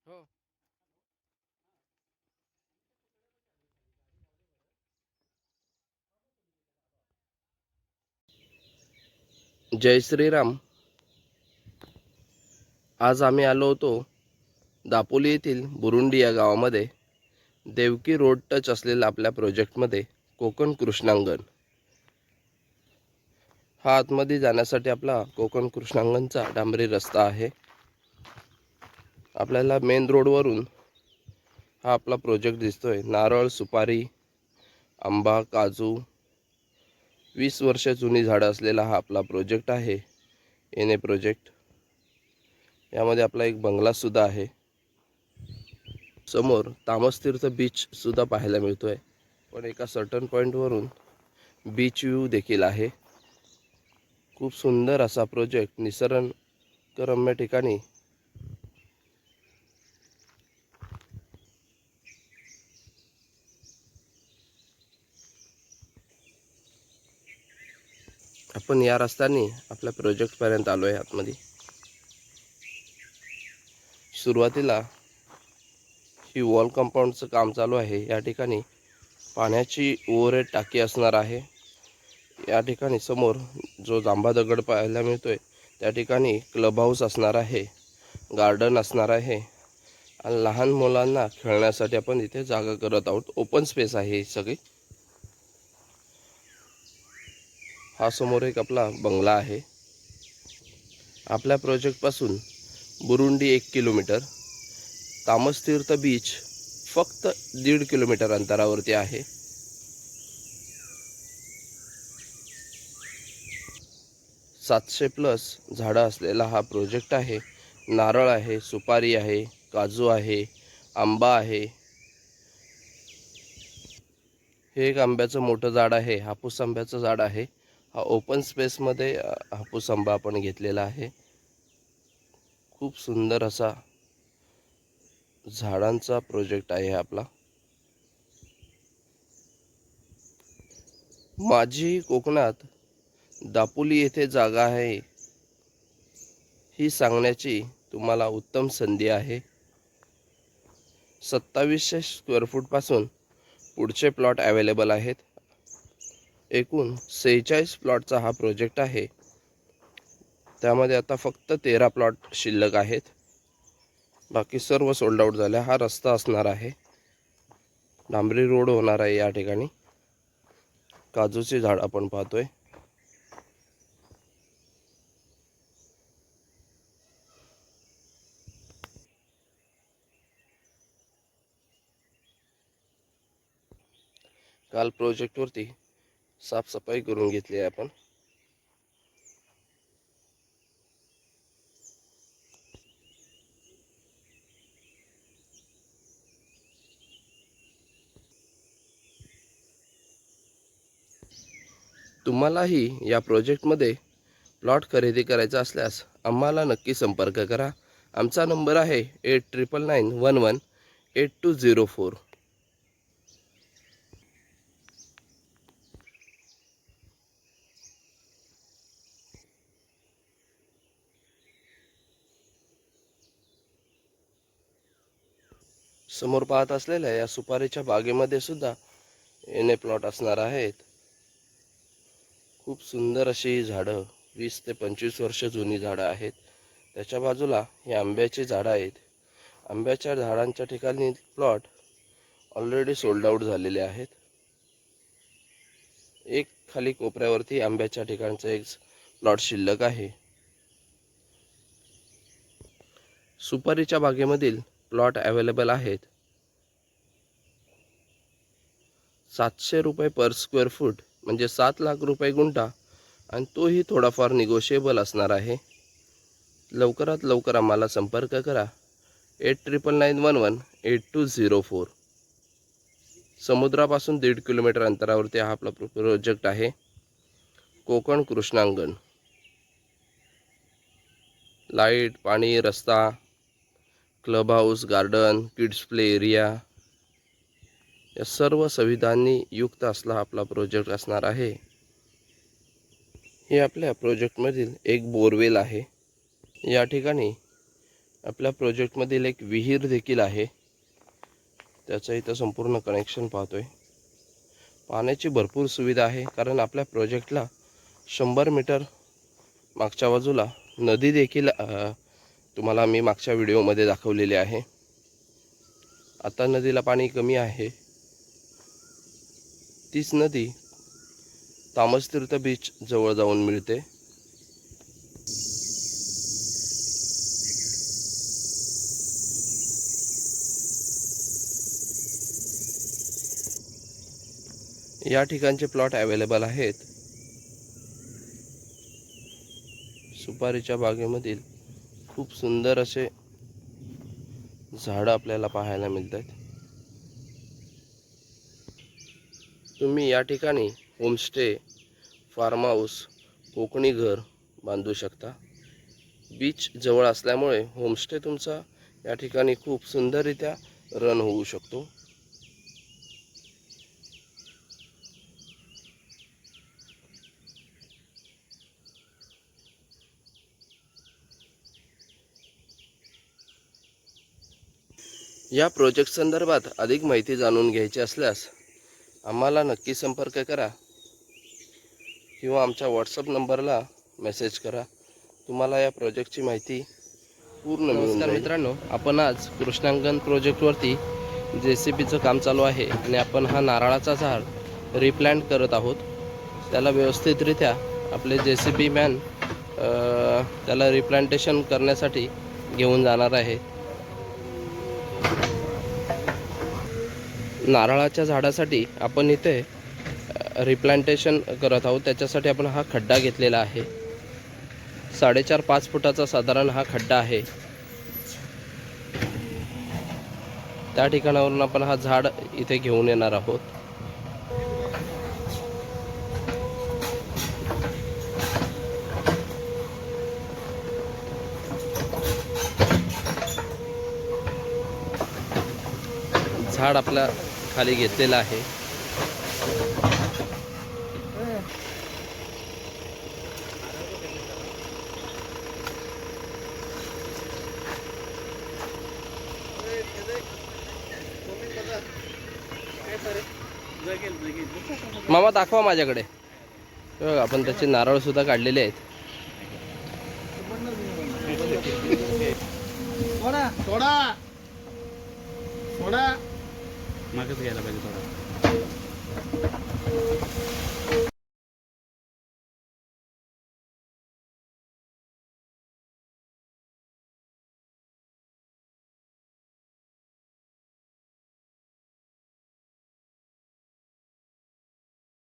हो. जय श्रीराम. आज आम्ही आलो होतो दापोली येथील बुरुंडी या गावामध्ये. देवकी रोड टच असलेल्या आपल्या प्रोजेक्टमध्ये कोकण कृष्णांगण हा आतमध्ये जाण्यासाठी आपला कोकण कृष्णांगणचा डांबरी रस्ता आहे. आपल्याला मेन रोडवरून हा आपला प्रोजेक्ट दिसतोय. नारळ, सुपारी, आंबा, काजू, 20 वर्ष जुनी झाडं असलेला हा आपला प्रोजेक्ट आहे. NA project. यामध्ये आपला एक बंगला सुद्धा आहे. समोर तामसतीर्थ बीच सुद्धा पाहायला मिळतोय. पण एका सर्टन पॉईंटवरून बीच व्ह्यू देखील आहे. खूप सुंदर असा प्रोजेक्ट निसर्गरम्य ठिकाणी. आपण या रस्त्याने आपल्या प्रोजेक्टपर्यंत आलो आहे. आतमध्ये सुरुवातीला ही वॉल कंपाऊंडचं काम चालू आहे. या ठिकाणी पाण्याची ओव्हरहेड टाकी असणार आहे. या ठिकाणी समोर जो जांभा दगड पाहायला मिळतोय त्या ठिकाणी क्लब हाऊस असणार आहे, गार्डन असणार आहे आणि लहान मुलांना खेळण्यासाठी आपण इथे जागा करत आहोत. ओपन स्पेस आहे ही सगळी. हा समोर एक आपला बंगला आहे. आपल्या प्रोजेक्टपासून बुरुंडी 1 किलोमीटर, तामसतीर्थ बीच फक्त 1.5 किलोमीटर अंतरावरती आहे. 700+ झाडं असलेला हा प्रोजेक्ट आहे. नारळ आहे, सुपारी आहे, काजू आहे, आंबा आहे. हे एक आंब्याचं मोठं झाड आहे. हापूस आंब्याचं झाड आहे. हा ओपन स्पेसमध्ये हापूस आंबा आपण घेतलेला आहे. खूप सुंदर असा झाडांचा प्रोजेक्ट आहे आपला. माझी कोकणात दापोली येथे जागा आहे ही सांगण्याची तुम्हाला उत्तम संधी आहे. 2700 स्क्वेअर फूटपासून पुढचे प्लॉट अवेलेबल आहेत. एकूण 46 प्लॉटचा हा प्रोजेक्ट आहे. त्यामध्ये आता फक्त 13 प्लॉट शिल्लक आहेत. बाकी सर्व सोल्ड आउट झाले. हा रस्ता असणार आहे. डांबरी रोड होणार आहे या ठिकाणी. काजूचे झाड आपण पाहतोय. काल प्रोजेक्टवरती साफसफाई करून घेतली आहे आपण. तुम्हालाही या प्रोजेक्टमध्ये प्लॉट खरेदी करायचा असल्यास आम्हाला नक्की संपर्क करा. आमचा नंबर आहे 8999118204. समोर पाहत असलेल्या या सुपारीच्या बागेमध्ये सुद्धा एनए प्लॉट असणार आहेत. खूप सुंदर अशी ही झाडं, 20 ते 25 वर्ष जुनी झाडं आहेत. त्याच्या बाजूला ही आंब्याची झाडं आहेत. आंब्याच्या झाडांच्या ठिकाणी प्लॉट ऑलरेडी सोल्ड आउट झालेले आहेत. एक खाली कोपऱ्यावरती आंब्याच्या ठिकाणचा एक प्लॉट शिल्लक आहे. सुपारीच्या बागेमधील प्लॉट अवेलेबल आहेत. 700 रुपये पर स्क्वेअर फूट म्हणजे 7 लाख रुपये गुंठा आणि तोही थोडाफार निगोशिएबल असणार आहे. लवकरात लवकर आम्हाला संपर्क करा. 8999118204. समुद्रापासून 1.5 किलोमीटर अंतरावरती हा आपला प्रोजेक्ट आहे, कोकण कृष्णांगण. लाईट, पाणी, रस्ता, club house, garden, kids play area या सर्व सुविधांनी युक्त असला आपला प्रोजेक्ट असणार आहे. हे आपल्या प्रोजेक्टमधील एक बोरवेल आहे. या ठिकाणी आपल्या प्रोजेक्टमधील एक विहीर देखील आहे, त्याचं इथं संपूर्ण कनेक्शन पाहतोय. पाण्याची भरपूर सुविधा आहे, कारण आपल्या प्रोजेक्टला 100 मीटर मागच्या बाजूला नदी देखील तुम्हाला मी मागच्या व्हिडिओमध्ये दाखवलेली आहे. आता नदीला पाणी कमी आहे. तीच नदी तामसतीर्थ बीच जवळ जाऊन मिळते. या ठिकाणचे प्लॉट अवेलेबल आहेत. सुपारीच्या बागेमधील खूप सुंदर असे झाडं आपल्याला पाहायला मिळतात. तुम्ही या ठिकाणी होमस्टे, फार्म हाऊस, कोकणी घर बांधू शकता. बीच जवळ असल्यामुळे होमस्टे तुमचा या ठिकाणी खूप सुंदररित्या रन होऊ शकतो. या प्रोजेक्ट संदर्भात अधिक माहिती जाणून घ्यायची असल्यास आम्हाला नक्की संपर्क करा किंवा आमच्या व्हॉट्सअप नंबरला मेसेज करा. तुम्हाला या प्रोजेक्टची माहिती पूर्ण मिळून जाईल. मित्रांनो, आपण आज कृष्णांगण प्रोजेक्टवरती JCBचं काम चालू आहे आणि आपण हा नारळाचा झाड रिप्लांट करत आहोत. त्याला व्यवस्थितरित्या आपले JCB मॅन त्याला रिप्लांटेशन करण्यासाठी घेऊन जाणार आहे. नारळाच्या झाडासाठी आपण इथे रिप्लांटेशन करत आहोत. त्याच्यासाठी आपण हा खड्डा घेतलेला आहे. 4.5-5 फुटाचा साधारण हा खड्डा आहे. त्या ठिकाणावरून आपण हा झाड इथे घेऊन येणार आहोत. झाड आपल्या खाली घेतलेलं आहे. मामा दाखवा माझ्याकडे. बघा, आपण त्याचे नारळ सुद्धा काढलेले आहेत. थोडा मागच घ्यायला पाहिजे थोडा.